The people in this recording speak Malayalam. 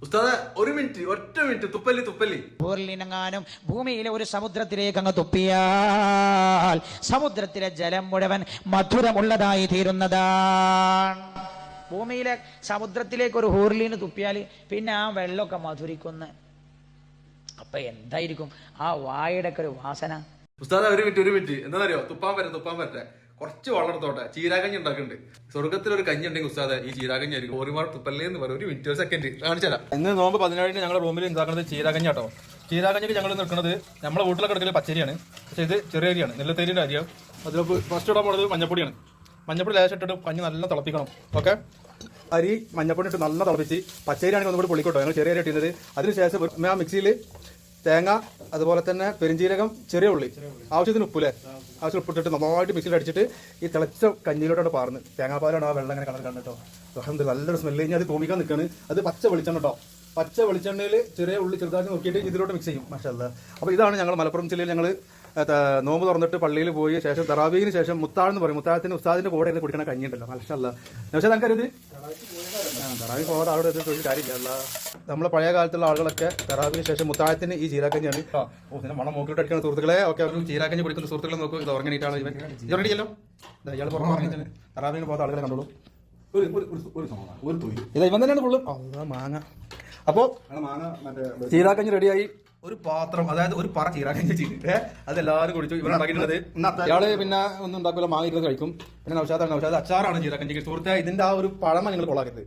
ഉസ്താദെ ഒരു മിനിറ്റ്, ഒറ്റ മിനിറ്റ്, തുപ്പല്ലി ൂറിലിനങ്ങാനും ഭൂമിയിലെ ഒരു സമുദ്രത്തിലേക്ക് അങ്ങ് തുപ്പിയാൽ സമുദ്രത്തിലെ ജലം മുഴുവൻ മധുരമുള്ളതായി തീരുന്നതാണ്. ഭൂമിയിലെ സമുദ്രത്തിലേക്ക് ഒരു ഹൂർലീന് തുപ്പിയാൽ പിന്നെ ആ വെള്ളമൊക്കെ മധുരിക്കുന്ന. അപ്പൊ എന്തായിരിക്കും ആ വായുടെ ഒക്കെ ഒരു വാസന? ഉസ്താദെ ഒരു മിനിറ്റ്, എന്താണെന്നറിയോ? തുപ്പാൻ പറ്റേ കുറച്ച് വെള്ളം എടുത്തോട്ടെ. ചീരാകഞ്ഞി ഉണ്ടാക്കുന്നുണ്ട്. സ്വർഗത്തിലൊരു കഞ്ഞി ഉണ്ടെങ്കിൽ ഉസ്താദെ ഈ ചീരാകഞ്ഞി ആയിരിക്കും. ഒരുപാട് തുപ്പല്ലേ എന്ന് പറയും. ഒരു മിനിറ്റ്, ഒരു സെക്കൻഡ് കാണിച്ചാലാ. ഇന്ന് നോമ്പ് 17 ഞങ്ങളുടെ റൂമിൽ ഉണ്ടാക്കുന്നത് ചീരാകഞ്ഞി കേട്ടോ. ചീരാകഞ്ഞിക്ക് ഞങ്ങൾ നിൽക്കുന്നത് നമ്മളെ വീട്ടിലൊക്കെ എടുക്കൽ പച്ചരിയാണ്, പക്ഷേ ഇത് ചെറിയ അരിയാണ്, നെല്ലത്തേരിയുടെ അരിയാണ്. അതിലേക്ക് ഫസ്റ്റ് ഇടാൻ പോകുന്നത് മഞ്ഞപ്പൊടിയാണ്. മഞ്ഞപ്പൊടി ലേശം ഇട്ടിട്ട് കഞ്ഞി നല്ല തിളപ്പിക്കണം. ഓക്കെ, അരി മഞ്ഞപ്പൊടി ഇട്ട് നല്ല തിളപ്പിച്ച് പച്ചരിയാണെങ്കിൽ ഒന്നുകൂടി പൊളിക്കോട്ടോ. ഞങ്ങൾ ചെറിയ അരി ഇട്ടിരുന്നത്. അതിനുശേഷം ആ മിക്സിയിൽ തേങ്ങ, അതുപോലെ തന്നെ പെരിഞ്ചീരകം, ചെറിയ ഉള്ളി, ആവശ്യത്തിന് ഉപ്പില്ലേ, ആവശ്യം ഉപ്പിട്ടിട്ട് നന്നായിട്ട് മിക്സിയിൽ അടിച്ചിട്ട് ഈ തിളച്ച കഞ്ഞിയിലോട്ടാണ് പാർന്ന്. തേങ്ങാപ്പാലാണ് ആ വെള്ളം ഇങ്ങനെ കളർ കണ്ടിട്ടോ. നല്ലൊരു സ്മെല്ല്. കഴിഞ്ഞാൽ അത് തോമിക്കാൻ നിൽക്കുകയാണ്. അത് പച്ച വെളിച്ചെണ്ണ കേട്ടോ. പച്ച വെളിച്ചെണ്ണയിൽ ചെറിയ ഉള്ളി ചെറുതാക്കി നോക്കിയിട്ട് ഇതിലോട്ട് മിക്സ് ചെയ്യും. മാഷാഅല്ലാഹ്. അപ്പോൾ ഇതാണ് ഞങ്ങൾ മലപ്പുറം ജില്ലയിൽ ഞങ്ങൾ നോമ്പ് തുറന്നിട്ട് പള്ളിയിൽ പോയി ശേഷം തറാവീഹിന് ശേഷം മുത്താഴെന്ന് പറയും. മുത്താഴത്തിന് ഉസ്താദിന്റെ കൂടെ ഇരുന്ന് കുടിക്കണ കഞ്ഞിയുണ്ടല്ലോ. മാഷാഅല്ലാഹ്. പക്ഷേ നമുക്കറിയത് തറാവി പോകാതെ അവിടെ ഒരു കാര്യമില്ല. നമ്മളെ പഴയ കാലത്തുള്ള ആളുകളൊക്കെ തറാവിന് ശേഷം മുത്താഴത്തിന് ഈ ചീരാക്കഞ്ഞാണ്. ഇതിന്റെ മണം മൂക്കിട്ട് അടിക്കുന്ന സുഹൃത്തുക്കളെ ഒക്കെ ചീരാക്കഞ്ഞ് കുടിക്കുന്ന സുഹൃത്തുക്കളെ നോക്കും. ഇത് ഉറങ്ങിയിട്ടാണ് ഇവൻ. ഇത് റെഡിയല്ലോ. ഇയാൾ പുറമെ പറഞ്ഞിട്ട് തറാവിന് പോകാത്ത ആളുകളെ കണ്ടോളൂ. ഇത് ഇവൻ തന്നെയാണ് ഫുള്ള് മാങ്ങ. അപ്പോ ചീരാക്കഞ്ഞ് റെഡിയായി. ഒരു പാത്രം, അതായത് ഒരു പറ ചീരാക്കഞ്ഞ് ചെയ്തിട്ട് അതെല്ലാവരും കുടിച്ചു. ഇവിടെ ഉണ്ടാക്കിയിട്ടുള്ളത് ഇയാള് പിന്നെ ഒന്നും ഉണ്ടാക്കില്ല, മാങ്ങ ഇരുന്ന് കഴിക്കും. പിന്നെ നൗഷാദ് അച്ചാറാണ് ചീരാക്കഞ്ഞിക്ക്. സുഹൃത്തെ, ഇതിന്റെ ആ ഒരു പഴമ നിങ്ങൾ കൊള്ളാക്കരുത്.